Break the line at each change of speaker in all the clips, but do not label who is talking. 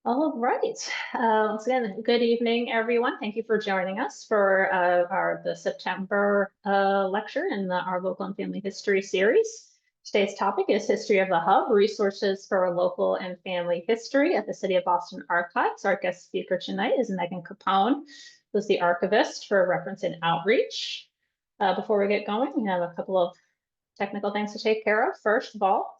All right. Once again, good evening, everyone. Thank you for joining us for the September lecture in our Local and Family History series. Today's topic is History of the Hub, Resources for Local and Family History at the City of Boston Archives. Our guest speaker tonight is Megan Capone, who's the archivist for Reference and Outreach. Before we get going, we have a couple of technical things to take care of. First of all,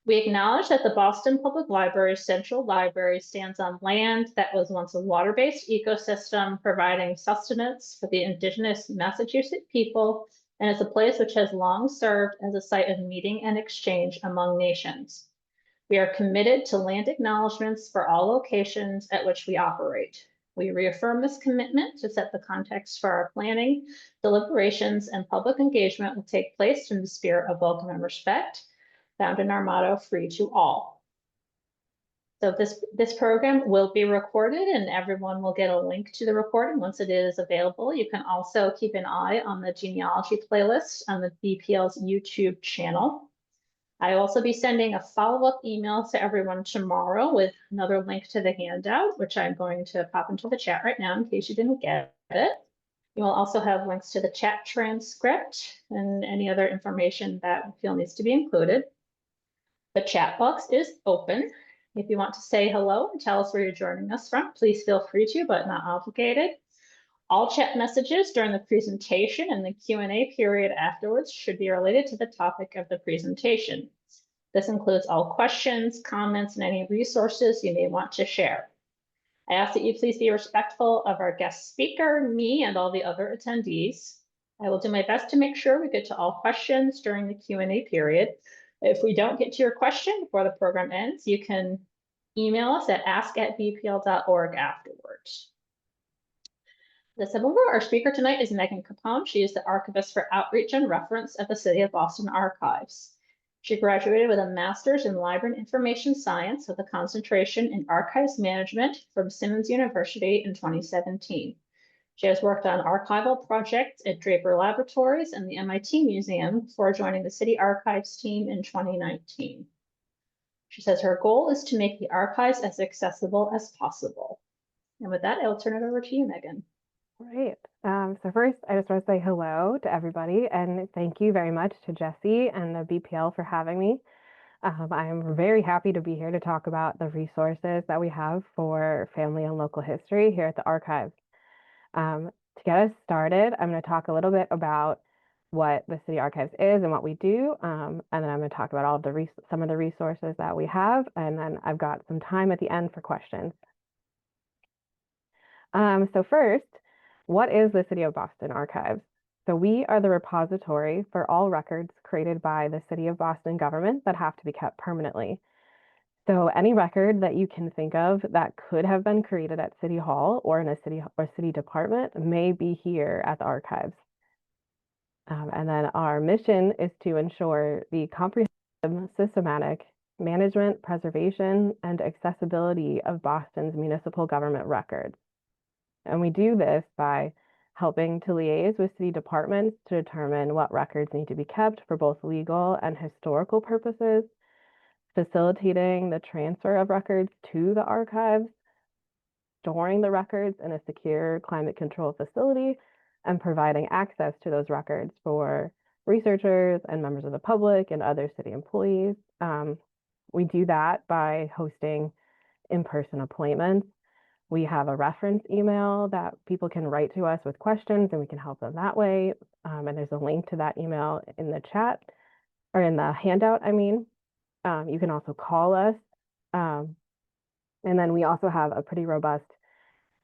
we acknowledge that the Boston Public Library's Central Library stands on land that was once a water-based ecosystem, providing sustenance for the indigenous Massachusetts people, and is a place which has long served as a site of meeting and exchange among nations. We are committed to land acknowledgements for all locations at which we operate. We reaffirm this commitment to set the context for our planning, deliberations, and public engagement will take place in the spirit of welcome and respect, found in our motto, free to all. So this program will be recorded and everyone will get a link to the recording once it is available. You can also keep an eye on the genealogy playlist on the BPL's YouTube channel. I'll also be sending a follow-up email to everyone tomorrow with another link to the handout, which I'm going to pop into the chat right now in case you didn't get it. You will also have links to the chat transcript and any other information that we feel needs to be included. The chat box is open. If you want to say hello and tell us where you're joining us from, please feel free to, but not obligated. All chat messages during the presentation and the Q&A period afterwards should be related to the topic of the presentation. This includes all questions, comments, and any resources you may want to share. I ask that you please be respectful of our guest speaker, me, and all the other attendees. I will do my best to make sure we get to all questions during the Q&A period. If we don't get to your question before the program ends, you can email us at ask@bpl.org afterwards. As I said before, our speaker tonight is Megan Capone. She is the archivist for Outreach and Reference at the City of Boston Archives. She graduated with a master's in Library and Information Science with a concentration in Archives Management from Simmons University in 2017. She has worked on archival projects at Draper Laboratories and the MIT Museum before joining the City Archives team in 2019. She says her goal is to make the archives as accessible as possible. And with that, I'll turn it over to you, Megan.
Great. So first, I just want to say hello to everybody and thank you very much to Jesse and the BPL for having me. I'm very happy to be here to talk about the resources that we have for family and local history here at the archives. To get us started, I'm going to talk a little bit about what the City Archives is and what we do, and then I'm going to talk about all of some of the resources that we have, and then I've got some time at the end for questions. So first, what is the City of Boston Archives? So we are the repository for all records created by the City of Boston government that have to be kept permanently. So any record that you can think of that could have been created at City Hall or in a city department may be here at the archives. And then our mission is to ensure the comprehensive, systematic management, preservation, and accessibility of Boston's municipal government records. And we do this by helping to liaise with city departments to determine what records need to be kept for both legal and historical purposes, facilitating the transfer of records to the archives, storing the records in a secure climate-controlled facility, and providing access to those records for researchers and members of the public and other city employees. We do that by hosting in-person appointments. We have a reference email that people can write to us with questions and we can help them that way. And there's a link to that email in the chat, or in the handout, I mean. You can also call us. And then we also have a pretty robust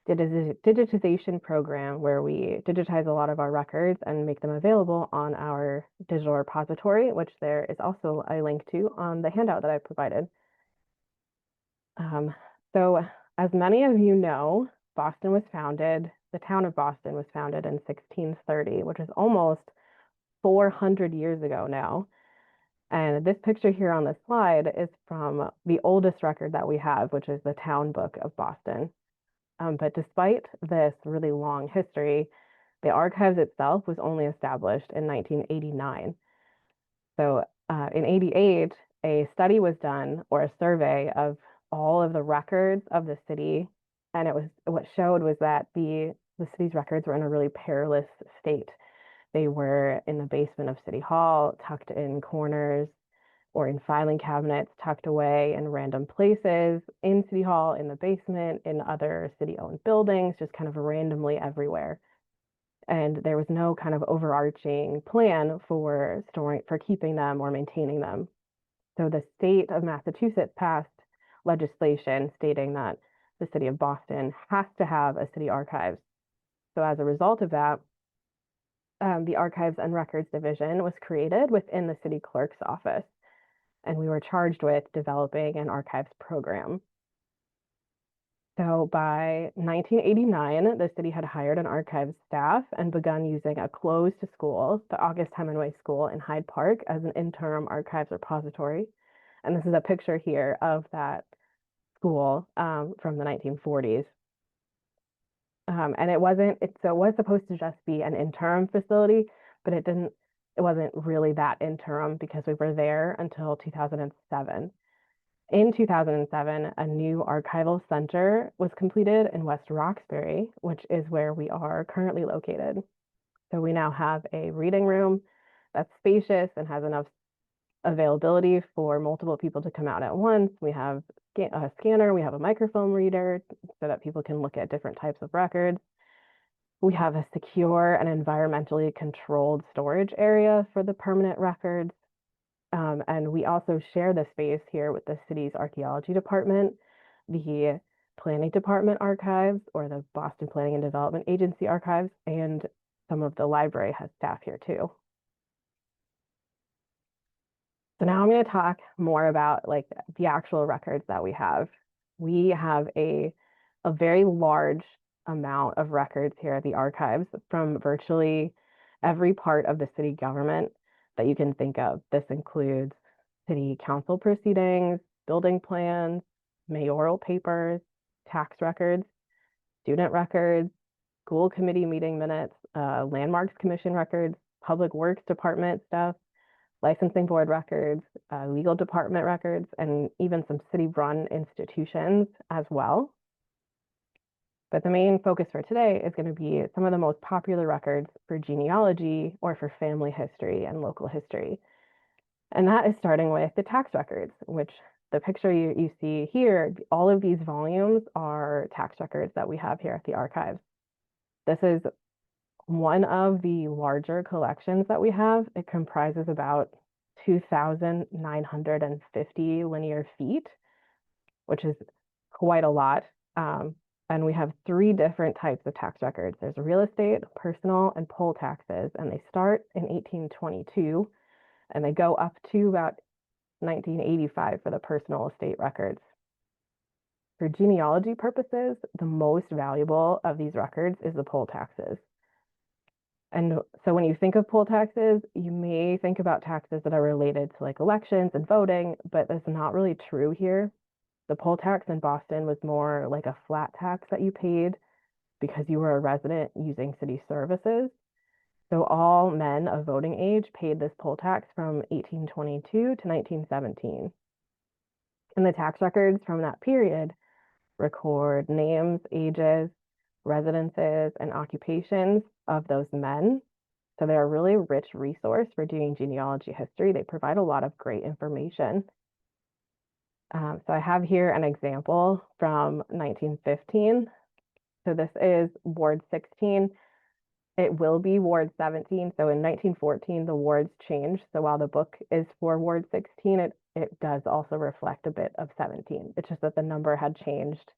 digitization program where we digitize a lot of our records and make them available on our digital repository, which there is also a link to on the handout that I provided. So as many of you know, the town of Boston was founded in 1630, which is almost 400 years ago now. And this picture here on the slide is from the oldest record that we have, which is the Town Book of Boston. But despite this really long history, the archives itself was only established in 1989. So in 88, a study was done, or a survey of all of the records of the city, and what showed was that the city's records were in a really perilous state. They were in the basement of City Hall, tucked in corners, or in filing cabinets, tucked away in random places, in City Hall, in the basement, in other city-owned buildings, just kind of randomly everywhere. And there was no kind of overarching plan for keeping them or maintaining them. So the state of Massachusetts passed legislation stating that the city of Boston has to have a city archives. So as a result of that, the Archives and Records Division was created within the city clerk's office, and we were charged with developing an archives program. So by 1989, the city had hired an archives staff and begun using a closed school, the August Hemingway School in Hyde Park, as an interim archives repository. And this is a picture here of that school from the 1940s. And it was supposed to just be an interim facility, but it wasn't really that interim because we were there until 2007. In 2007, a new archival center was completed in West Roxbury, which is where we are currently located. So we now have a reading room that's spacious and has enough availability for multiple people to come out at once. We have a scanner, we have a microfilm reader so that people can look at different types of records. We have a secure and environmentally controlled storage area for the permanent records. And we also share the space here with the city's archaeology department, the planning department archives, or the Boston Planning and Development Agency archives, and some of the library has staff here too. So now I'm going to talk more about like the actual records that we have. We have a very large amount of records here at the archives from virtually every part of the city government that you can think of. This includes city council proceedings, building plans, mayoral papers, tax records, student records, school committee meeting minutes, landmarks commission records, public works department stuff, licensing board records, legal department records, and even some city-run institutions as well. But the main focus for today is going to be some of the most popular records for genealogy or for family history and local history. And that is starting with the tax records, which the picture you see here, all of these volumes are tax records that we have here at the archives. This is one of the larger collections that we have. It comprises about 2,950 linear feet, which is quite a lot. And we have 3 different types of tax records. There's real estate, personal, and poll taxes, and they start in 1822, and they go up to about 1985 for the personal estate records. For genealogy purposes, the most valuable of these records is the poll taxes. And so when you think of poll taxes, you may think about taxes that are related to like elections and voting, but that's not really true here. The poll tax in Boston was more like a flat tax that you paid because you were a resident using city services. So all men of voting age paid this poll tax from 1822 to 1917. And the tax records from that period record names, ages, residences, and occupations of those men. So they're a really rich resource for doing genealogy history. They provide a lot of great information. So I have here an example from 1915. So this is Ward 16. It will be Ward 17. So in 1914, the wards changed. So while the book is for Ward 16, it does also reflect a bit of 17. It's just that the number had changed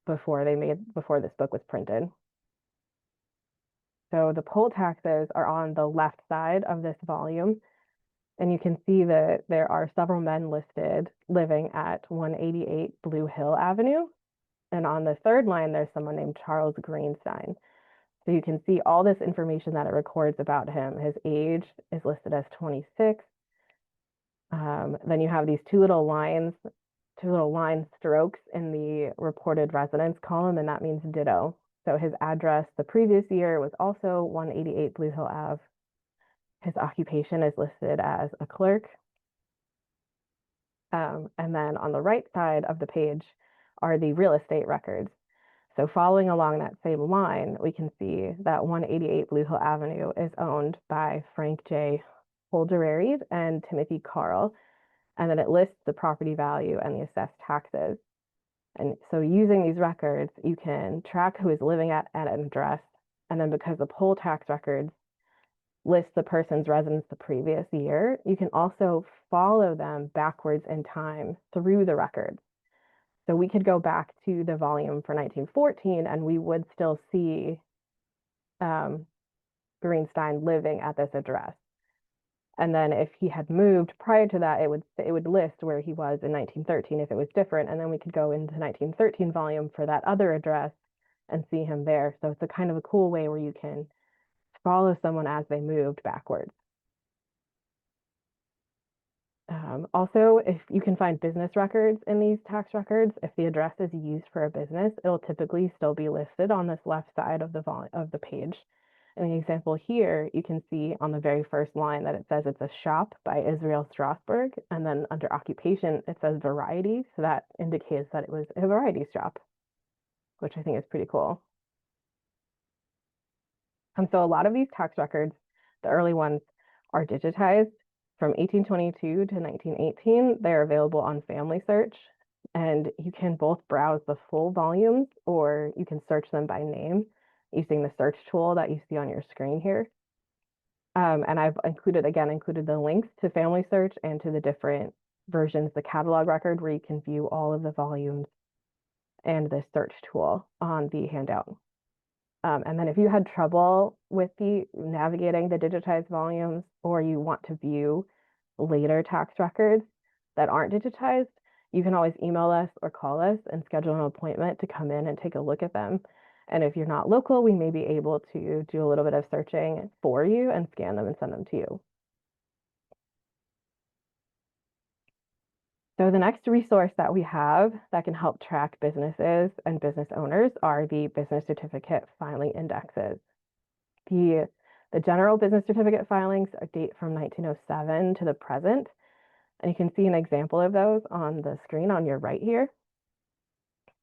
before this book was printed. So the poll taxes are on the left side of this volume. And you can see that there are several men listed living at 188 Blue Hill Avenue. And on the third line, there's someone named Charles Greenstein. So you can see all this information that it records about him. His age is listed as 26. Then you have these two little line strokes in the reported residence column, and that means ditto. So his address the previous year was also 188 Blue Hill Ave. His occupation is listed as a clerk. And then on the right side of the page are the real estate records. So following along that same line, we can see that 188 Blue Hill Avenue is owned by Frank J. Holderary and Timothy Carl, and then it lists the property value and the assessed taxes. And so using these records, you can track who is living at an address, and then because the poll tax records list the person's residence the previous year, you can also follow them backwards in time through the records. So we could go back to the volume for 1914 and we would still see Greenstein living at this address. And then if he had moved prior to that, it would list where he was in 1913 if it was different. And then we could go into 1913 volume for that other address and see him there. So it's a kind of a cool way where you can follow someone as they moved backwards. Also, if you can find business records in these tax records, if the address is used for a business, it'll typically still be listed on this left side of the page. In the example here, you can see on the very first line that it says it's a shop by Israel Strasberg, and then under occupation, it says variety, so that indicates that it was a variety shop, which I think is pretty cool. And so a lot of these tax records, the early ones, are digitized. From 1822 to 1918, they're available on Family Search, and you can both browse the full volumes or you can search them by name using the search tool that you see on your screen here. And I've included the links to Family Search and to the different versions, the catalog record where you can view all of the volumes and the search tool on the handout. And then if you had trouble with navigating the digitized volumes, or you want to view later tax records that aren't digitized, you can always email us or call us and schedule an appointment to come in and take a look at them. And if you're not local, we may be able to do a little bit of searching for you and scan them and send them to you. So the next resource that we have that can help track businesses and business owners are the business certificate filing indexes. The general business certificate filings date from 1907 to the present, and you can see an example of those on the screen on your right here.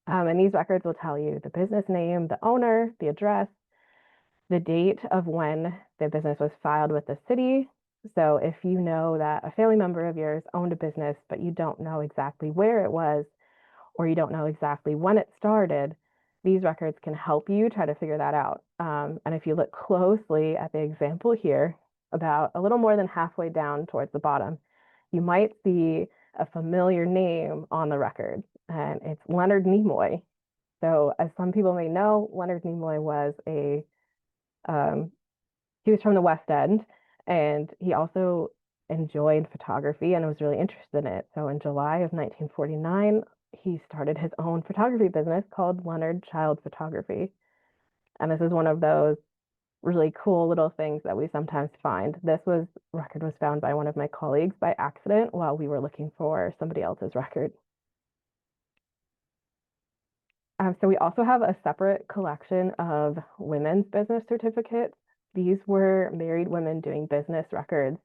And these records will tell you the business name, the owner, the address, the date of when the business was filed with the city. So if you know that a family member of yours owned a business, but you don't know exactly where it was, or you don't know exactly when it started, these records can help you try to figure that out. And if you look closely at the example here, about a little more than halfway down towards the bottom, you might see a familiar name on the record, and it's Leonard Nimoy. So as some people may know, Leonard Nimoy was he was from the West End, and he also enjoyed photography and was really interested in it. So in July of 1949, he started his own photography business called Leonard Child Photography. And this is one of those really cool little things that we sometimes find. This record was found by one of my colleagues by accident while we were looking for somebody else's record. So we also have a separate collection of women's business certificates. These were married women doing business records.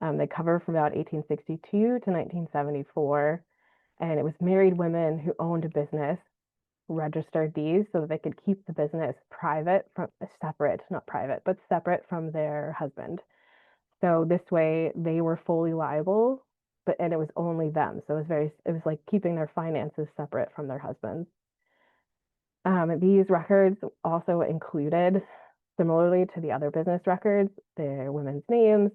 They cover from about 1862 to 1974. And it was married women who owned a business, registered these so that they could keep the business separate from their husband. So this way they were fully liable, and it was only them. So it was like keeping their finances separate from their husbands. These records also included, similarly to the other business records, their women's names,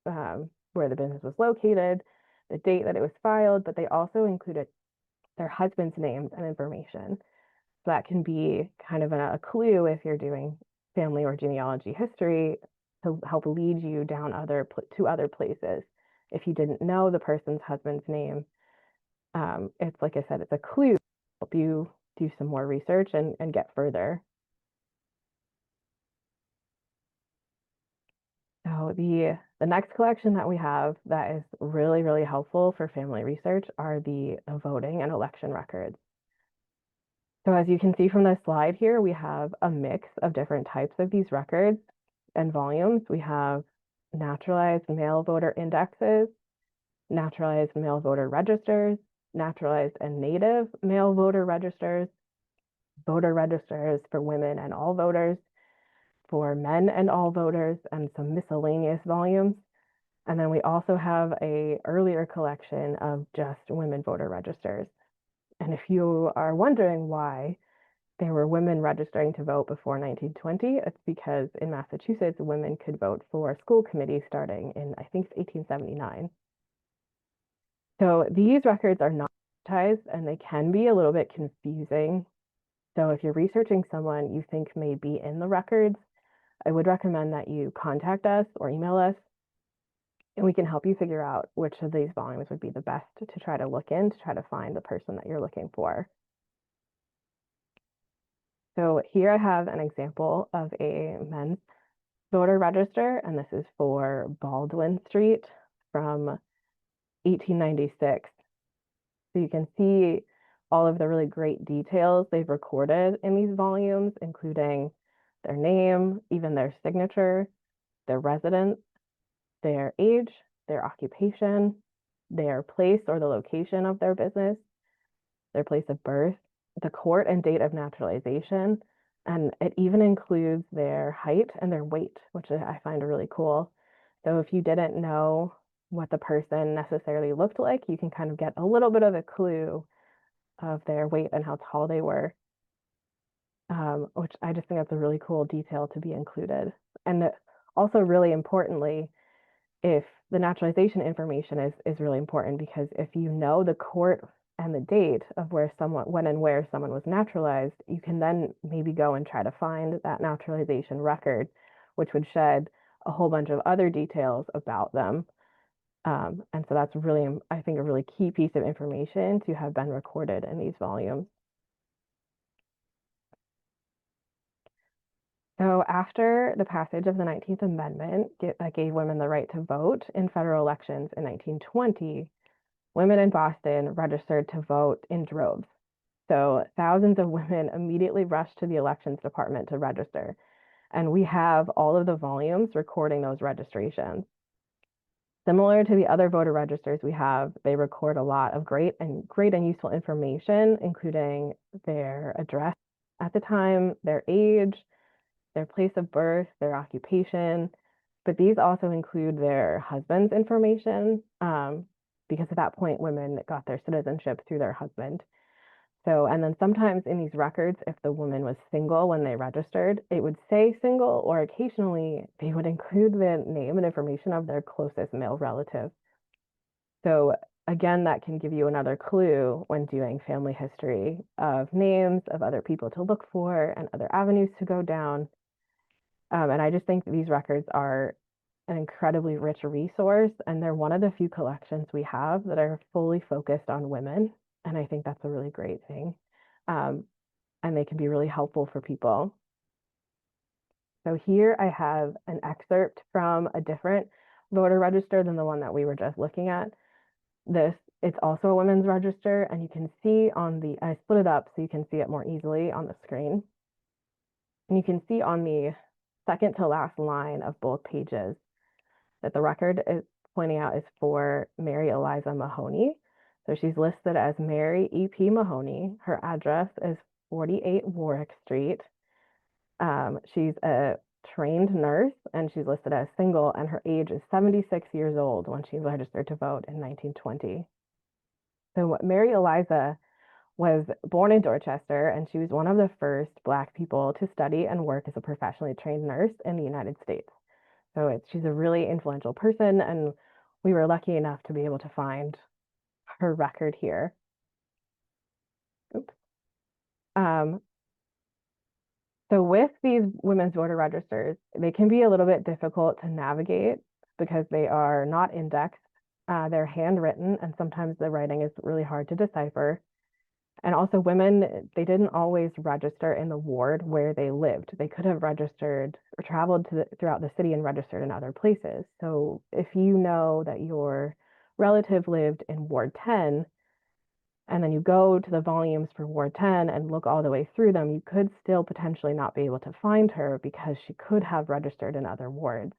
where the business was located, the date that it was filed, but they also included their husband's names and information. So that can be kind of a clue if you're doing family or genealogy history to help lead you down to other places. If you didn't know the person's husband's name, it's like I said, it's a clue to help you do some more research and get further. So the next collection that we have that is really, really helpful for family research are the voting and election records. So as you can see from this slide here, we have a mix of different types of these records and volumes. We have naturalized mail voter indexes, naturalized male voter registers, naturalized and native male voter registers, voter registers for women and all voters, for men and all voters, and some miscellaneous volumes. And then we also have a earlier collection of just women voter registers. And if you are wondering why there were women registering to vote before 1920, it's because in Massachusetts, women could vote for school committees starting in, I think, 1879. So these records are not digitized and they can be a little bit confusing. So if you're researching someone you think may be in the records, I would recommend that you contact us or email us, and we can help you figure out which of these volumes would be the best to try to look in to try to find the person that you're looking for. So here I have an example of a men's voter register, and this is for Baldwin Street from 1896. So you can see all of the really great details they've recorded in these volumes, including their name, even their signature, their residence, their age, their occupation, their place or the location of their business, their place of birth, the court and date of naturalization, and it even includes their height and their weight, which I find really cool. So if you didn't know what the person necessarily looked like, you can kind of get a little bit of a clue of their weight and how tall they were, which I just think that's a really cool detail to be included. And also really importantly, if the naturalization information is really important, because if you know the court and the date of where someone, when and where someone was naturalized, you can then maybe go and try to find that naturalization record, which would shed a whole bunch of other details about them. And so that's really, I think, a really key piece of information to have been recorded in these volumes. So after the passage of the 19th Amendment that gave women the right to vote in federal elections in 1920, women in Boston registered to vote in droves. So thousands of women immediately rushed to the elections department to register. And we have all of the volumes recording those registrations. Similar to the other voter registers we have, they record a lot of great and useful information, including their address at the time, their age, their place of birth, their occupation, but these also include their husband's information, because at that point, women got their citizenship through their husband. So, and then sometimes in these records, if the woman was single when they registered, it would say single, or occasionally they would include the name and information of their closest male relative. So again, that can give you another clue when doing family history of names of other people to look for and other avenues to go down. And I just think these records are an incredibly rich resource, and they're one of the few collections we have that are fully focused on women. And I think that's a really great thing. And they can be really helpful for people. So here I have an excerpt from a different voter register than the one that we were just looking at. It's also a women's register, and you can see I split it up so you can see it more easily on the screen. And you can see on the second to last line of both pages that the record is pointing out is for Mary Eliza Mahoney. So she's listed as Mary E.P. Mahoney. Her address is 48 Warwick Street. She's a trained nurse, and she's listed as single, and her age is 76 years old when she registered to vote in 1920. So Mary Eliza was born in Dorchester, and she was one of the first Black people to study and work as a professionally trained nurse in the United States. So she's a really influential person, and we were lucky enough to be able to find her record here. Oops. So with these women's voter registers, they can be a little bit difficult to navigate because they are not indexed. They're handwritten, and sometimes the writing is really hard to decipher. And also women, they didn't always register in the ward where they lived. They could have registered or traveled throughout the city and registered in other places. So if you know that your relative lived in Ward 10, and then you go to the volumes for Ward 10 and look all the way through them, you could still potentially not be able to find her because she could have registered in other wards.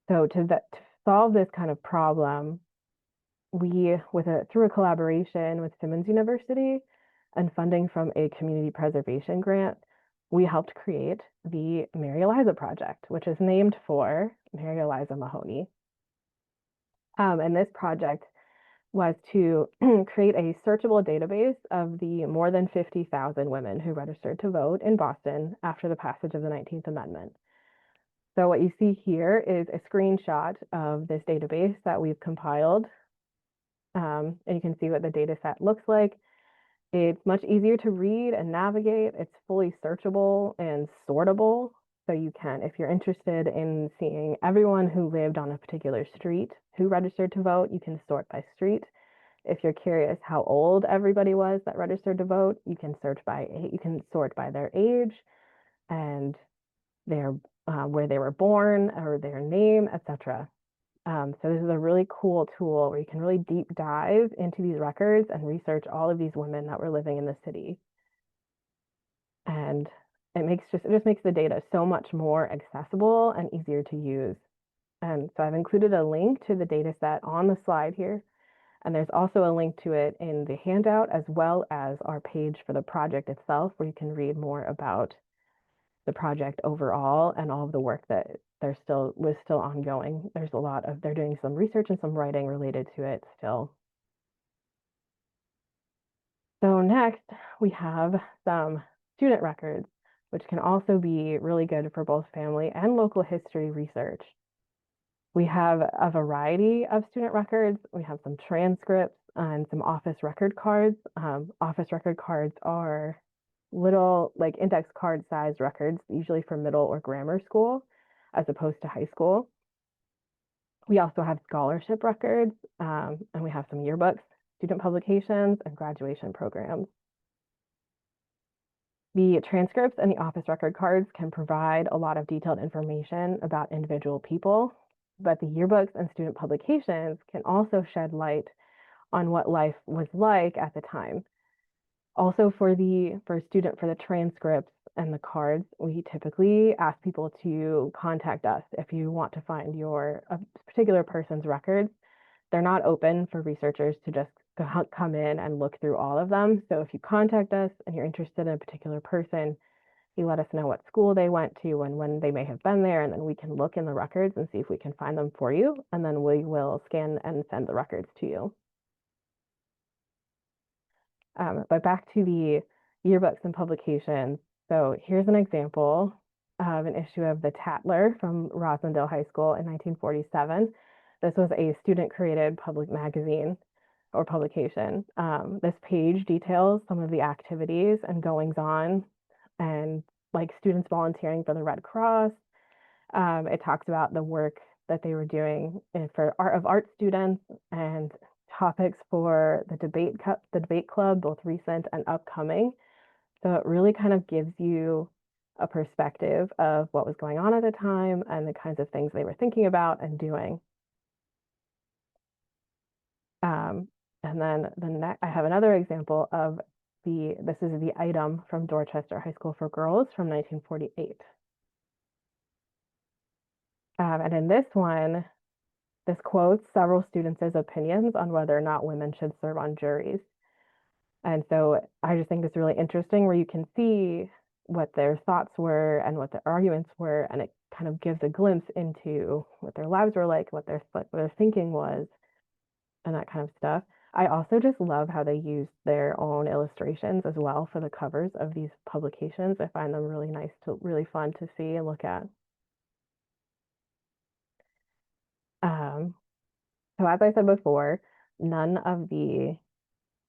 So to solve this kind of problem, through a collaboration with Simmons University and funding from a community preservation grant, we helped create the Mary Eliza Project, which is named for Mary Eliza Mahoney. And this project was to create a searchable database of the more than 50,000 women who registered to vote in Boston after the passage of the 19th Amendment. So what you see here is a screenshot of this database that we've compiled. And you can see what the data set looks like. It's much easier to read and navigate. It's fully searchable and sortable. So you can, if you're interested in seeing everyone who lived on a particular street who registered to vote, you can sort by street. If you're curious how old everybody was that registered to vote, you can sort by their age and their where they were born or their name, etc. So this is a really cool tool where you can really deep dive into these records and research all of these women that were living in the city. And it just makes the data so much more accessible and easier to use. And so I've included a link to the data set on the slide here. And there's also a link to it in the handout, as well as our page for the project itself, where you can read more about the project overall and all of the work that was still ongoing. They're doing some research and some writing related to it still. So next we have some student records, which can also be really good for both family and local history research. We have a variety of student records. We have some transcripts and some office record cards. Office record cards are little like index card sized records, usually for middle or grammar school, as opposed to high school. We also have scholarship records, and we have some yearbooks, student publications, and graduation programs. The transcripts and the office record cards can provide a lot of detailed information about individual people, but the yearbooks and student publications can also shed light on what life was like at the time. Also for the transcripts and the cards, we typically ask people to contact us if you want to find a particular person's records. They're not open for researchers to just come in and look through all of them. So if you contact us and you're interested in a particular person, you let us know what school they went to and when they may have been there, and then we can look in the records and see if we can find them for you, and then we will scan and send the records to you. But back to the yearbooks and publications. So here's an example of an issue of the Tatler from Roslindale High School in 1947. This was a student-created public magazine or publication. This page details some of the activities and goings-on and like students volunteering for the Red Cross. It talks about the work that they were doing for art students and topics for the debate club, both recent and upcoming. So it really kind of gives you a perspective of what was going on at the time and the kinds of things they were thinking about and doing. And then I have another example of this is the item from Dorchester High School for Girls from 1948. And in this one, this quotes several students' opinions on whether or not women should serve on juries. And so I just think it's really interesting where you can see what their thoughts were and what their arguments were, and it kind of gives a glimpse into what their lives were like, what their thinking was, and that kind of stuff. I also just love how they use their own illustrations as well for the covers of these publications. I find them really fun to see and look at. So as I said before, none of the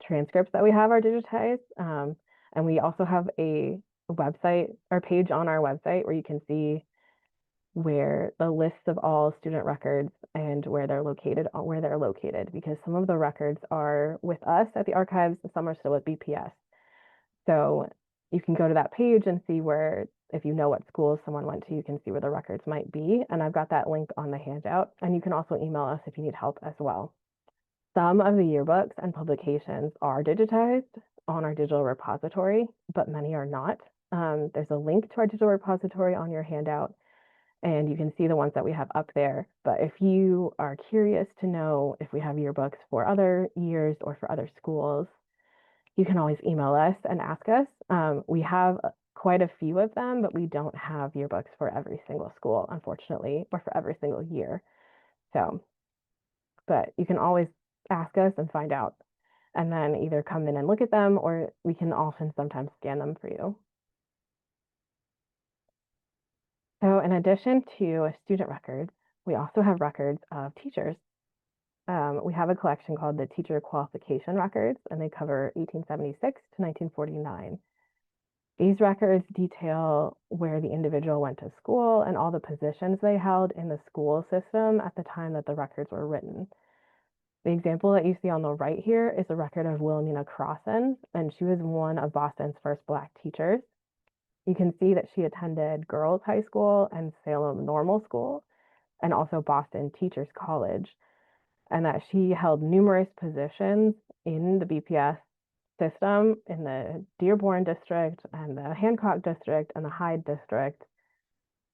transcripts that we have are digitized. And we also have a website or page on our website where you can see where the lists of all student records and where they're located, because some of the records are with us at the archives, and some are still with BPS. So you can go to that page and see where, if you know what schools someone went to, you can see where the records might be. And I've got that link on the handout. And you can also email us if you need help as well. Some of the yearbooks and publications are digitized on our digital repository, but many are not. There's a link to our digital repository on your handout. and you can see the ones that we have up there. But if you are curious to know if we have yearbooks for other years or for other schools, you can always email us and ask us. We have quite a few of them, but we don't have yearbooks for every single school, unfortunately, or for every single year. So, but you can always ask us and find out, and then either come in and look at them, or we can often sometimes scan them for you. So in addition to student records, we also have records of teachers. We have a collection called the Teacher Qualification Records, and they cover 1876 to 1949. These records detail where the individual went to school and all the positions they held in the school system at the time that the records were written. The example that you see on the right here is a record of Wilhelmina Crossan, and she was one of Boston's first Black teachers. You can see that she attended Girls High School and Salem Normal School, and also Boston Teachers College, and that she held numerous positions in the BPS system in the Dearborn district and the Hancock district and the Hyde district.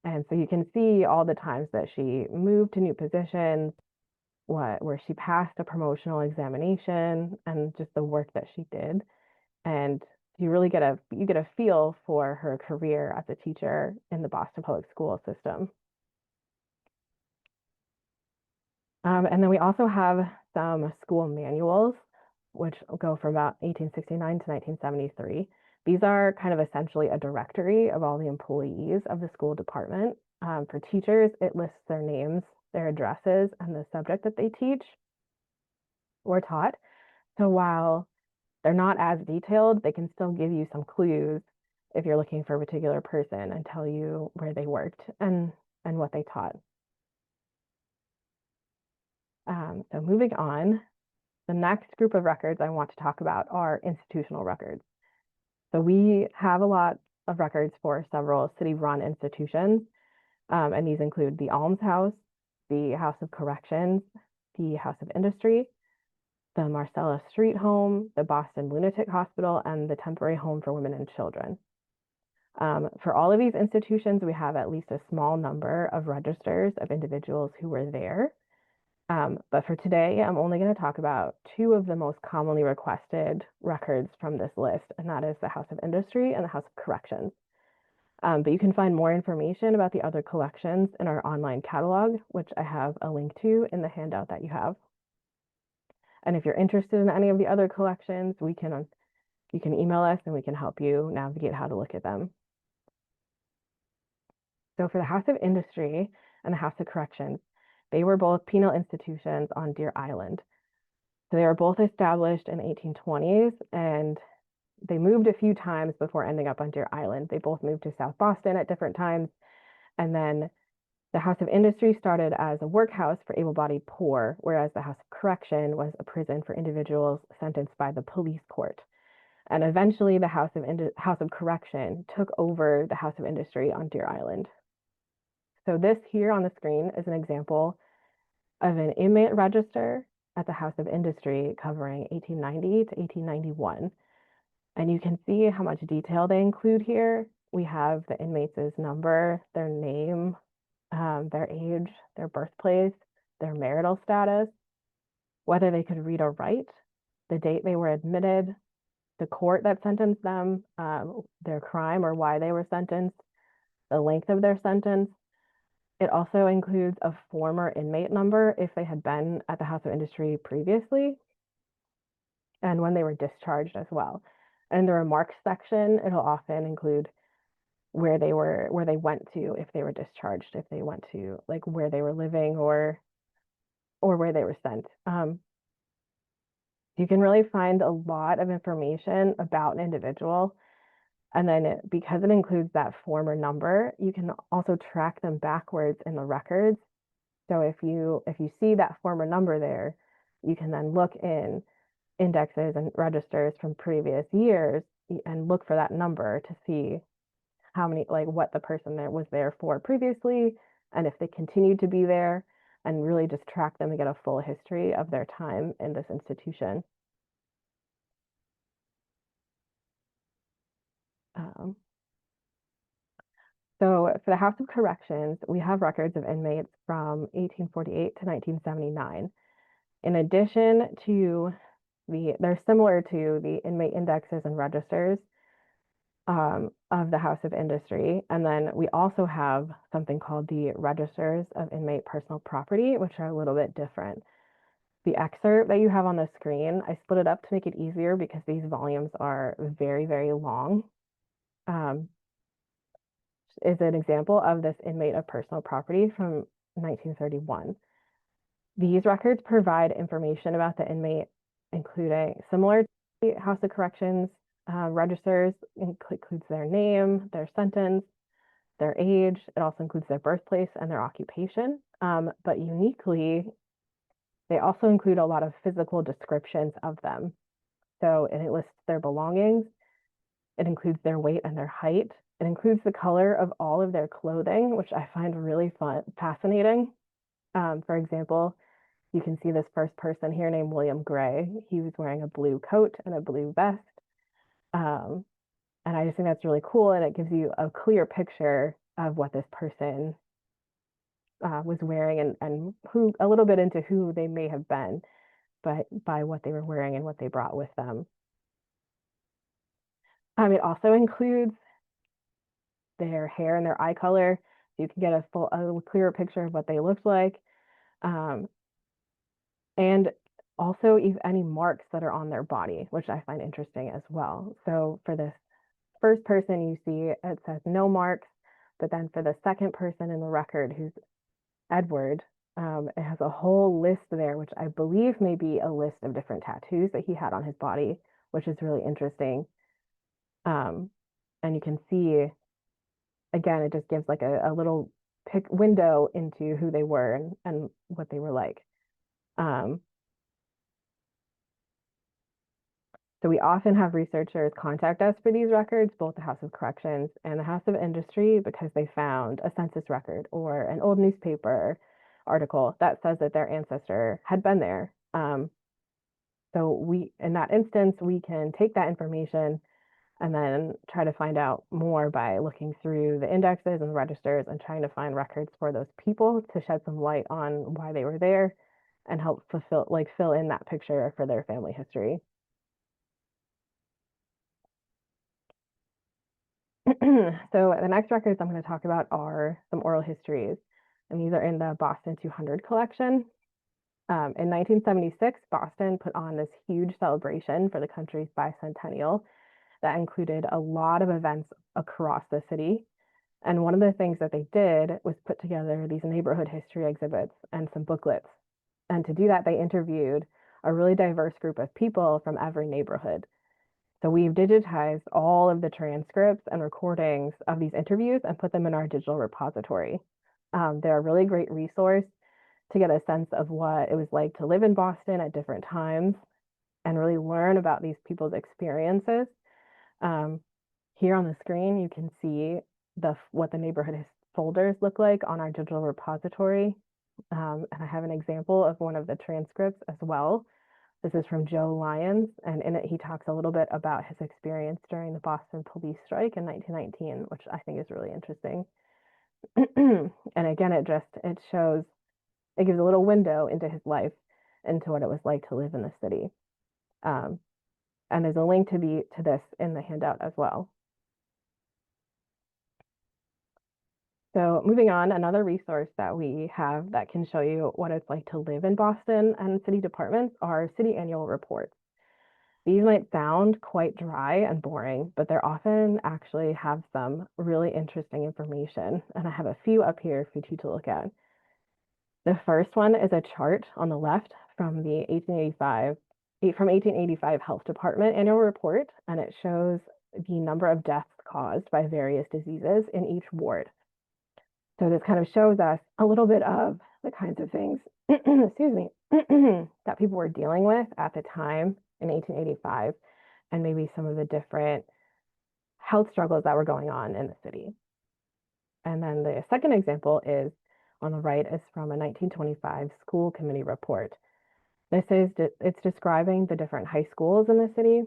And so you can see all the times that she moved to new positions, where she passed a promotional examination, and just the work that she did. And you really get a feel for her career as a teacher in the Boston Public School system. And then we also have some school manuals, which go from about 1869 to 1973. These are kind of essentially a directory of all the employees of the school department. For teachers, it lists their names, their addresses, and the subject that they teach or taught. So while they're not as detailed, they can still give you some clues if you're looking for a particular person and tell you where they worked and what they taught. So moving on, the next group of records I want to talk about are institutional records. So we have a lot of records for several city-run institutions, and these include the Almshouse, the House of Corrections, the House of Industry, the Marcella Street Home, the Boston Lunatic Hospital, and the Temporary Home for Women and Children. For all of these institutions, we have at least a small number of registers of individuals who were there. But for today, I'm only going to talk about two of the most commonly requested records from this list, and that is the House of Industry and the House of Corrections. But you can find more information about the other collections in our online catalog, which I have a link to in the handout that you have. And if you're interested in any of the other collections, you can email us and we can help you navigate how to look at them. So for the House of Industry and the House of Corrections, they were both penal institutions on Deer Island. So they were both established in 1820s, and they moved a few times before ending up on Deer Island. They both moved to South Boston at different times. And then the House of Industry started as a workhouse for able-bodied poor, whereas the House of Correction was a prison for individuals sentenced by the police court. And eventually the House of Correction took over the House of Industry on Deer Island. So this here on the screen is an example of an inmate register at the House of Industry covering 1890 to 1891. And you can see how much detail they include here. We have the inmates' number, their name, their age, their birthplace, their marital status, whether they could read or write, the date they were admitted, the court that sentenced them, their crime or why they were sentenced, the length of their sentence. It also includes a former inmate number if they had been at the House of Industry previously, and when they were discharged as well. And in the remarks section, it'll often include where they went to if they were discharged, if they went to like where they were living or where they were sent. You can really find a lot of information about an individual. And then because it includes that former number, you can also track them backwards in the records. So if you see that former number there, you can then look in indexes and registers from previous years and look for that number to see how many, like what the person there was there for previously, and if they continued to be there, and really just track them and get a full history of their time in this institution. So for the House of Corrections, we have records of inmates from 1848 to 1979. In addition to they're similar to the inmate indexes and registers of the House of Industry. And then we also have something called the registers of inmate personal property, which are a little bit different. The excerpt that you have on the screen, I split it up to make it easier because these volumes are very, very long. Is an example of this inmate of personal property from 1931. These records provide information about the inmate, including similar to the House of Corrections registers, includes their name, their sentence, their age. It also includes their birthplace and their occupation. But uniquely, they also include a lot of physical descriptions of them. So it lists their belongings. It includes their weight and their height. It includes the color of all of their clothing, which I find really fascinating. For example, you can see this first person here named William Gray. He was wearing a blue coat and a blue vest. And I just think that's really cool. And it gives you a clear picture of what this person was wearing and who a little bit into who they may have been, but by what they were wearing and what they brought with them. It also includes their hair and their eye color. So you can get a clearer picture of what they looked like. And also any marks that are on their body, which I find interesting as well. So for this first person, you see it says no marks, but then for the second person in the record, who's Edward, it has a whole list there, which I believe may be a list of different tattoos that he had on his body, which is really interesting. And you can see, again, it just gives like a little window into who they were and what they were like. So we often have researchers contact us for these records, both the House of Corrections and the House of Industry, because they found a census record or an old newspaper article that says that their ancestor had been there. So in that instance, we can take that information and then try to find out more by looking through the indexes and the registers and trying to find records for those people to shed some light on why they were there and help fill in that picture for their family history. So the next records I'm going to talk about are some oral histories, and these are in the Boston 200 collection. In 1976, Boston put on this huge celebration for the country's bicentennial that included a lot of events across the city. And one of the things that they did was put together these neighborhood history exhibits and some booklets. And to do that, they interviewed a really diverse group of people from every neighborhood. So we've digitized all of the transcripts and recordings of these interviews and put them in our digital repository. They're a really great resource to get a sense of what it was like to live in Boston at different times and really learn about these people's experiences. Here on the screen, you can see what the neighborhood folders look like on our digital repository. And I have an example of one of the transcripts as well. This is from Joe Lyons, and in it he talks a little bit about his experience during the Boston police strike in 1919, which I think is really interesting. And again, it gives a little window into his life, into what it was like to live in the city. And there's a link to this in the handout as well. So moving on, another resource that we have that can show you what it's like to live in Boston and city departments are city annual reports. These might sound quite dry and boring, but they're often actually have some really interesting information. And I have a few up here for you to look at. The first one is a chart on the left from the 1885 Health Department annual report, and it shows the number of deaths caused by various diseases in each ward. So this kind of shows us a little bit of the kinds of things, excuse me, that people were dealing with at the time in 1885, and maybe some of the different health struggles that were going on in the city. And then the second example is on the right is from a 1925 school committee report. It's describing the different high schools in the city.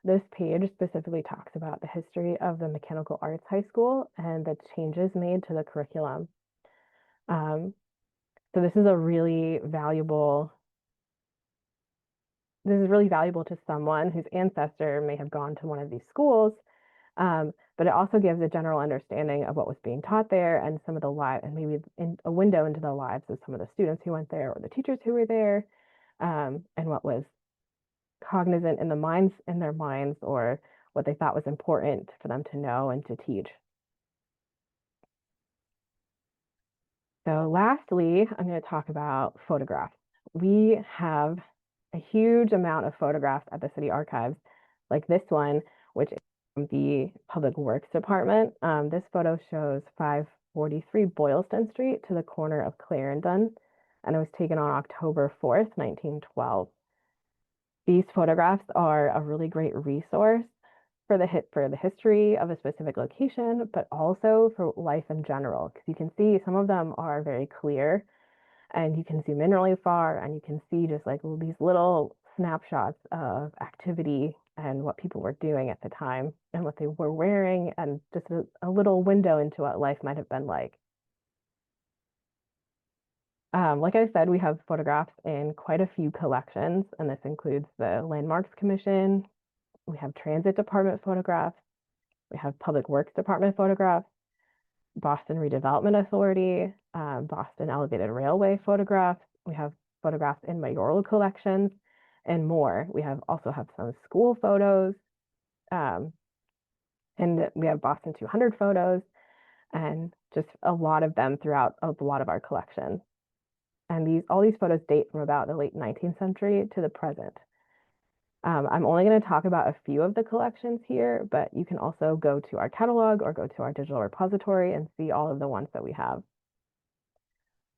this page specifically talks about the history of the Mechanical Arts High School and the changes made to the curriculum. So this is really valuable to someone whose ancestor may have gone to one of these schools, but it also gives a general understanding of what was being taught there and some of the and maybe a window into the lives of some of the students who went there or the teachers who were there, and what was cognizant in their minds, or what they thought was important for them to know and to teach. So lastly, I'm going to talk about photographs. We have a huge amount of photographs at the city archives, like this one, which is from the Public Works Department. This photo shows 543 Boylston Street to the corner of Clarendon, and it was taken on October 4th, 1912. These photographs are a really great resource for the history of a specific location, but also for life in general, because you can see some of them are very clear, and you can zoom in really far, and you can see just like these little snapshots of activity and what people were doing at the time and what they were wearing, and just a little window into what life might have been like. Like I said, we have photographs in quite a few collections, and this includes the Landmarks Commission. We have Transit Department photographs. We have Public Works Department photographs, Boston Redevelopment Authority, Boston Elevated Railway photographs. We have photographs in mayoral collections and more. We also have some school photos, and we have Boston 200 photos, and just a lot of them throughout a lot of our collections. And all these photos date from about the late 19th century to the present. I'm only going to talk about a few of the collections here, but you can also go to our catalog or go to our digital repository and see all of the ones that we have.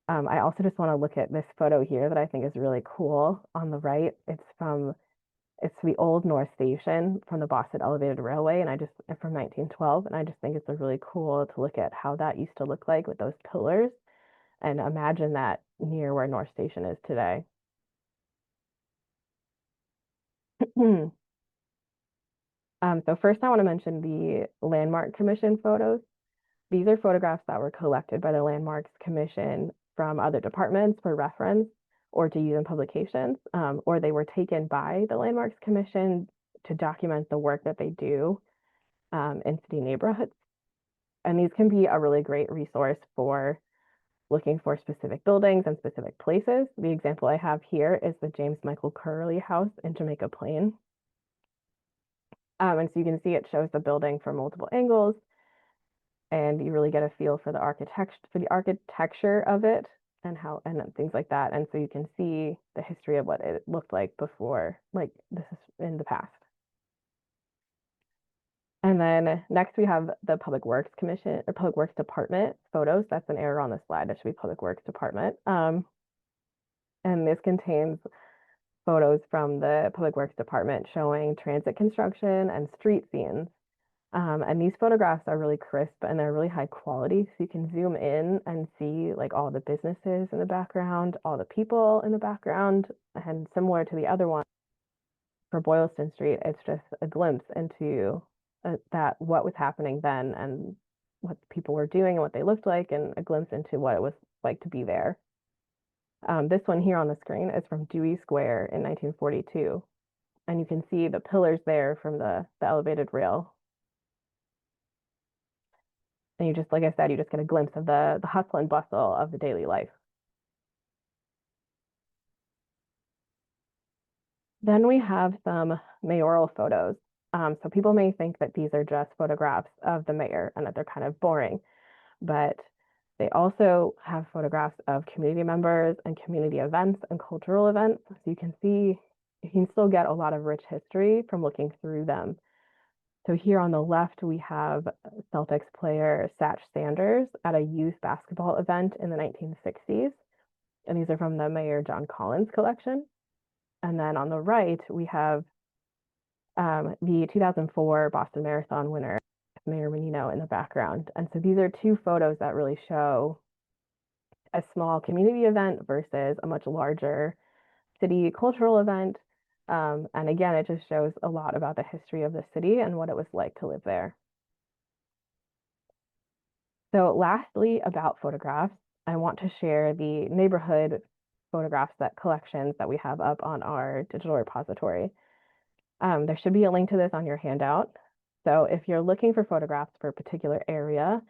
I also just want to look at this photo here that I think is really cool on the right. It's the old North Station from the Boston Elevated Railway, and from 1912, and I just think it's really cool to look at how that used to look like with those pillars, and imagine that near where North Station is today. So first I want to mention the Landmark Commission photos. These are photographs that were collected by the Landmarks Commission from other departments for reference or to use in publications, or they were taken by the Landmarks Commission to document the work that they do in city neighborhoods. And these can be a really great resource for looking for specific buildings and specific places. The example I have here is the James Michael Curley House in Jamaica Plain. And so you can see it shows the building from multiple angles, and you really get a feel for the architecture of it and things like that. And so you can see the history of what it looked like before, like this is in the past. And then next we have the Public Works Commission or Public Works Department photos. That's an error on the slide. It should be Public Works Department. And this contains photos from the Public Works Department showing transit construction and street scenes. And these photographs are really crisp and they're really high quality. So you can zoom in and see like all the businesses in the background, all the people in the background, and similar to the other one for Boylston Street, it's just a glimpse into what was happening then and what people were doing and what they looked like, and a glimpse into what it was like to be there. This one here on the screen is from Dewey Square in 1942. And you can see the pillars there from the elevated rail. And you just, like I said, you just get a glimpse of the hustle and bustle of the daily life. Then we have some mayoral photos. So people may think that these are just photographs of the mayor and that they're kind of boring, but they also have photographs of community members and community events and cultural events. So you can still get a lot of rich history from looking through them. So here on the left, we have Celtics player Satch Sanders at a youth basketball event in the 1960s. And these are from the Mayor John Collins collection. And then on the right, we have the 2004 Boston Marathon winner, Mayor Menino, in the background. And so these are two photos that really show a small community event versus a much larger city cultural event. And again, it just shows a lot about the history of the city and what it was like to live there. So lastly, about photographs, I want to share the neighborhood photographs that collections that we have up on our digital repository. There should be a link to this on your handout. So if you're looking for photographs for a particular area,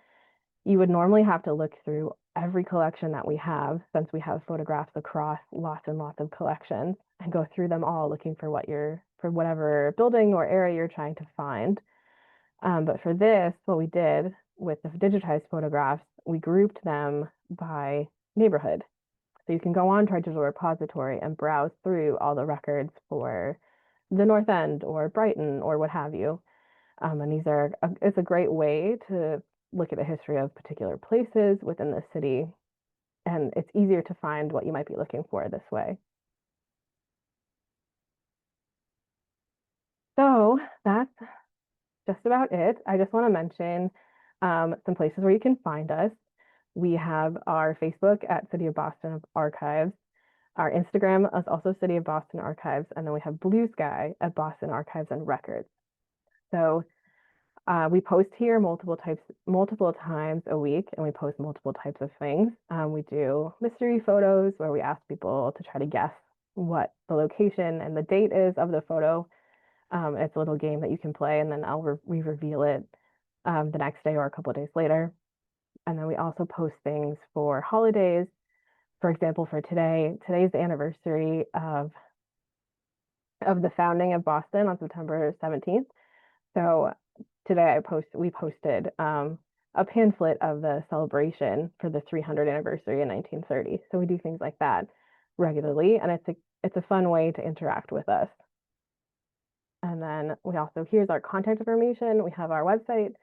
you would normally have to look through every collection that we have, since we have photographs across lots and lots of collections, and go through them all looking for whatever building or area you're trying to find. But for this, what we did with the digitized photographs, we grouped them by neighborhood. So you can go on to our digital repository and browse through all the records for the North End or Brighton or what have you. And it's a great way to look at the history of particular places within the city. And it's easier to find what you might be looking for this way. So that's just about it. I just want to mention some places where you can find us. We have our Facebook at City of Boston Archives. Our Instagram is also City of Boston Archives. And then we have Blue Sky at Boston Archives and Records. So we post here multiple times a week, and we post multiple types of things. We do mystery photos where we ask people to try to guess what the location and the date is of the photo. It's a little game that you can play, and then we reveal it the next day or a couple of days later. And then we also post things for holidays. For example, for today's the anniversary of the founding of Boston on September 17th. So today we posted a pamphlet of the celebration for the 300th anniversary in 1930. So we do things like that regularly, and it's a fun way to interact with us. And then here's our contact information. We have our website.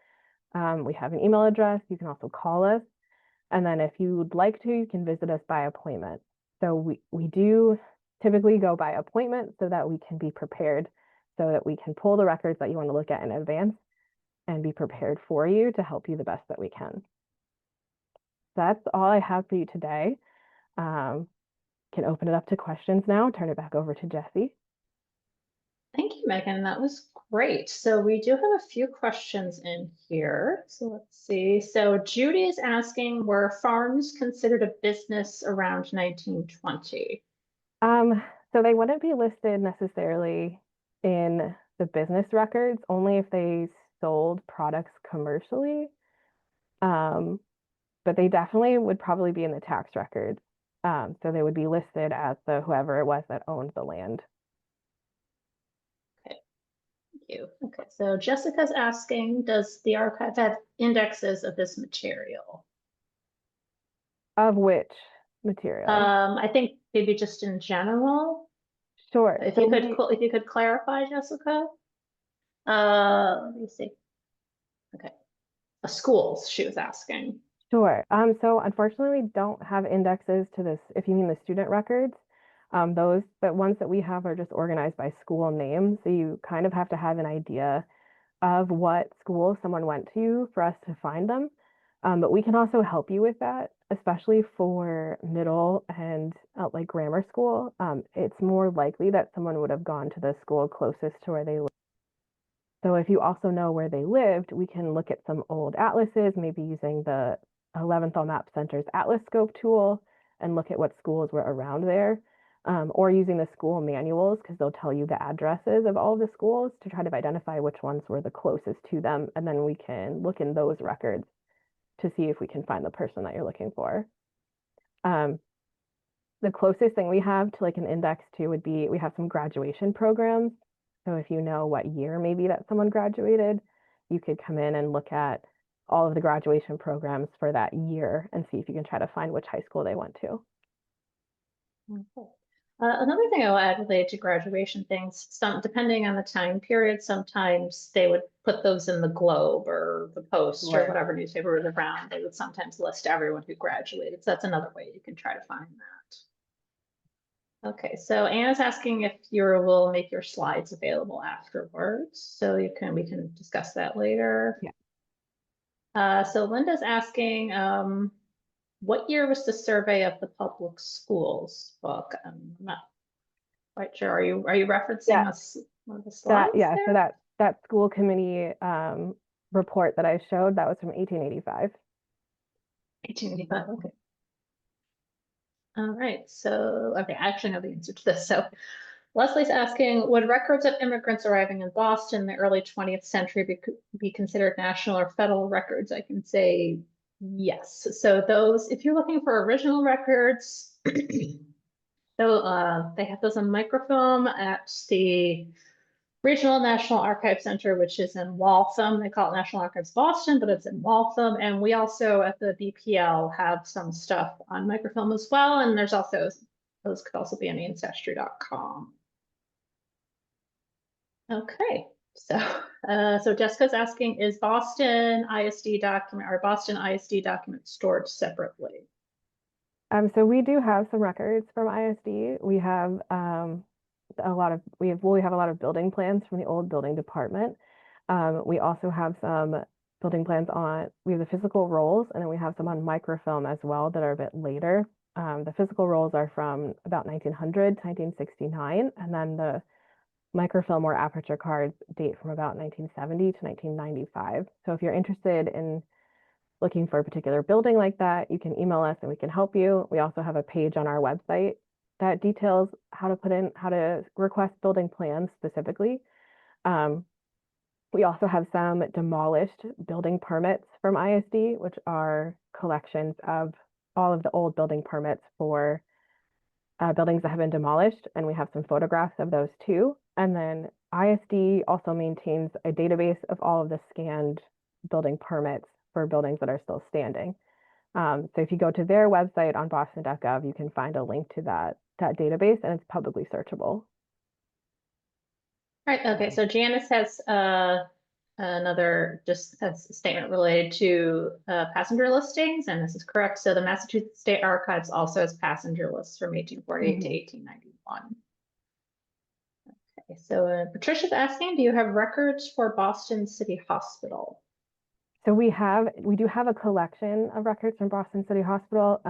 We have an email address. You can also call us. And then if you would like to, you can visit us by appointment. So we do typically go by appointment so that we can be prepared, so that we can pull the records that you want to look at in advance and be prepared for you to help you the best that we can. That's all I have for you today. Can open it up to questions now. Turn it back over to Jessie.
Thank you, Megan. That was great. So we do have a few questions in here. So let's see. So Judy is asking, were farms considered a business around 1920?
So they wouldn't be listed necessarily in the business records, only if they sold products commercially. But they definitely would probably be in the tax records. So they would be listed as whoever it was that owned the land.
Okay, thank you. Okay, so Jessica's asking, does the archive have indexes of this material?
Of which material?
I think maybe just in general.
Sure.
If
So
you could clarify, Jessica. Let me see. Okay, schools, she was asking.
Sure. So unfortunately, we don't have indexes to this, if you mean the student records. The ones that we have are just organized by school name. So you kind of have to have an idea of what school someone went to for us to find them. But we can also help you with that, especially for middle and like grammar school. It's more likely that someone would have gone to the school closest to where they live. So if you also know where they lived, we can look at some old atlases, maybe using the 11th Map Center's Atlas Scope tool, and look at what schools were around there, or using the school manuals, because they'll tell you the addresses of all of the schools to try to identify which ones were the closest to them. And then we can look in those records to see if we can find the person that you're looking for. The closest thing we have to like an index to would be, we have some graduation programs. So if you know what year maybe that someone graduated, you could come in and look at all of the graduation programs for that year and see if you can try to find which high school they went to.
Okay. Another thing I'll add related to graduation things, depending on the time period, sometimes they would put those in the Globe or the Post or whatever newspaper was around. They would sometimes list everyone who graduated. So that's another way you can try to find that. Okay, so Anna's asking if you will make your slides available afterwards, so we can discuss that later.
Yeah.
So Linda's asking, what year was the survey of the public schools book? quite sure. Are you referencing
Yeah.
one of the slides
So
there?
that school committee report that I showed, that was from 1885.
1885, okay. All right, so, okay, I actually know the answer to this. So Leslie's asking, would records of immigrants arriving in Boston in the early 20th century be considered national or federal records? I can say yes. So those, if you're looking for original records, so they have those on microfilm at the Regional National Archive Center, which is in Waltham. They call it National Archives Boston, but it's in Waltham. And we also at the BPL have some stuff on microfilm as well. And there's also, those could also be on ancestry.com. Okay, so Jessica's asking, is Boston ISD document or Boston ISD document stored separately?
So we do have some records from ISD. We have we have a lot of building plans from the old building department. We also have some building plans we have the physical rolls, and then we have some on microfilm as well that are a bit later. The physical rolls are from about 1900 to 1969, and then the microfilm or aperture cards date from about 1970 to 1995. So if you're interested in looking for a particular building like that, you can email us and we can help you. We also have a page on our website that details how to request building plans specifically. We also have some demolished building permits from ISD, which are collections of all of the old building permits for buildings that have been demolished, and we have some photographs of those too. And then ISD also maintains a database of all of the scanned building permits for buildings that are still standing. So if you go to their website on boston.gov, you can find a link to that database, and it's publicly searchable.
Right, okay, so Janice has another just a statement related to passenger listings, and this is correct. So the Massachusetts State Archives also has passenger lists from 1848 to 1891. Okay, so Patricia's asking, do you have records for Boston City Hospital?
So we do have a collection of records from Boston City Hospital.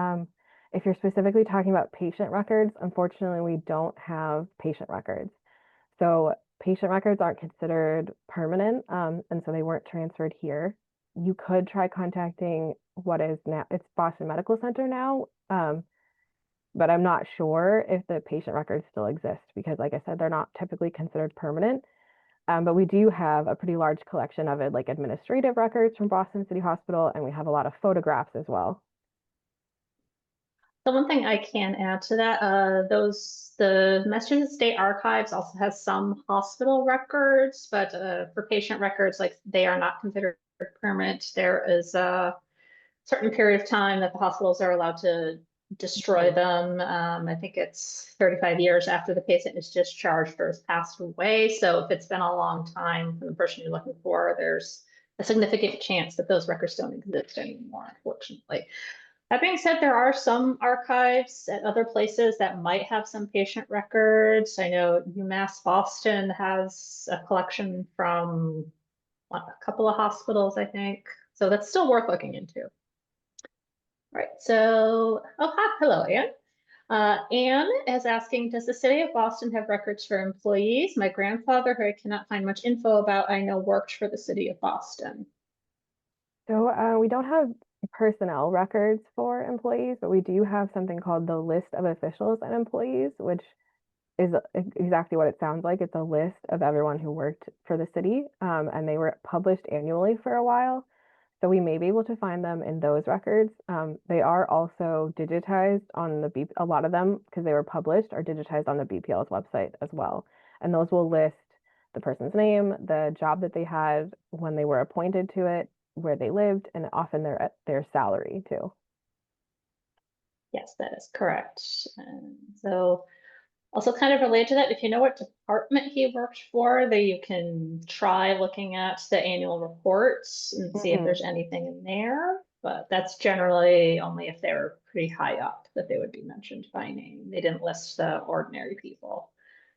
If you're specifically talking about patient records, unfortunately, we don't have patient records. So patient records aren't considered permanent, and so they weren't transferred here. You could try contacting what is now, it's Boston Medical Center now, but I'm not sure if the patient records still exist because, like I said, they're not typically considered permanent. But we do have a pretty large collection of it, like administrative records from Boston City Hospital, and we have a lot of photographs as well.
The one thing I can add to that, the Massachusetts State Archives also has some hospital records, but for patient records, like they are not considered permanent. There is a certain period of time that the hospitals are allowed to destroy them. I think it's 35 years after the patient is discharged or has passed away. So if it's been a long time from the person you're looking for, there's a significant chance that those records don't exist anymore, unfortunately. That being said, there are some archives at other places that might have some patient records. I know UMass Boston has a collection from a couple of hospitals, I think. So that's still worth looking into. Right, so, oh, hi, hello, Anne. Anne is asking, does the city of Boston have records for employees? My grandfather, who I cannot find much info about, I know worked for the city of Boston.
So we don't have personnel records for employees, but we do have something called the list of officials and employees, which is exactly what it sounds like. It's a list of everyone who worked for the city, and they were published annually for a while. So we may be able to find them in those records. They are also digitized on a lot of them, because they were published, are digitized on the BPL's website as well. And those will list the person's name, the job that they had, when they were appointed to it, where they lived, and often their salary too.
Yes, that is correct. And so also kind of related to that, if you know what department he worked for, then you can try looking at the annual reports and see if there's anything in there. But that's generally only if they're pretty high up that they would be mentioned by name. They didn't list the ordinary people.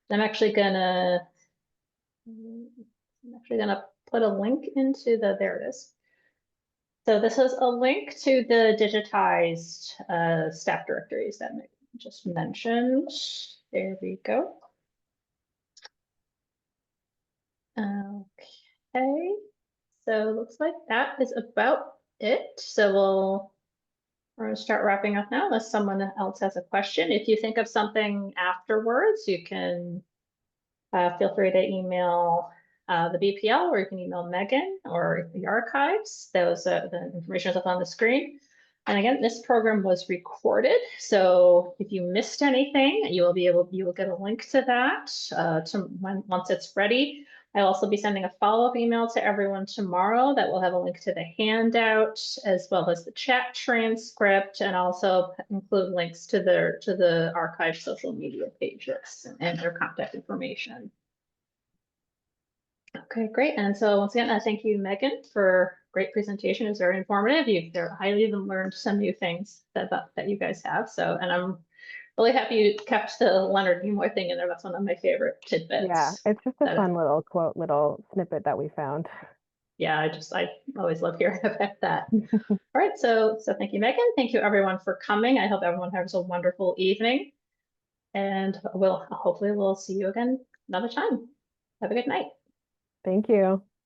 I'm actually gonna put a link into there it is. So this is a link to the digitized staff directories that I just mentioned. There we go. Okay, so looks like that is about it. So we're gonna start wrapping up now unless someone else has a question. If you think of something afterwards, you can feel free to email the BPL, or you can email Megan or the archives. Those the information is up on the screen. And again, this program was recorded, so if you missed anything, you will get a link to that once it's ready. I'll also be sending a follow-up email to everyone tomorrow that will have a link to the handout as well as the chat transcript, and also include links to the archive social media pages and their contact information. Okay, great. And so once again, thank you, Megan, for great presentation. It was very informative. I highly even learned some new things that you guys have. So, and I'm really happy you kept the Leonard Nimoy thing in there. That's one of my favorite tidbits.
Yeah, it's just a fun little quote, little snippet that we found.
Yeah, I always love hearing about that. All right, so thank you, Megan. Thank you, everyone, for coming. I hope everyone has a wonderful evening, and hopefully we'll see you again another time. Have a good night.
Thank you.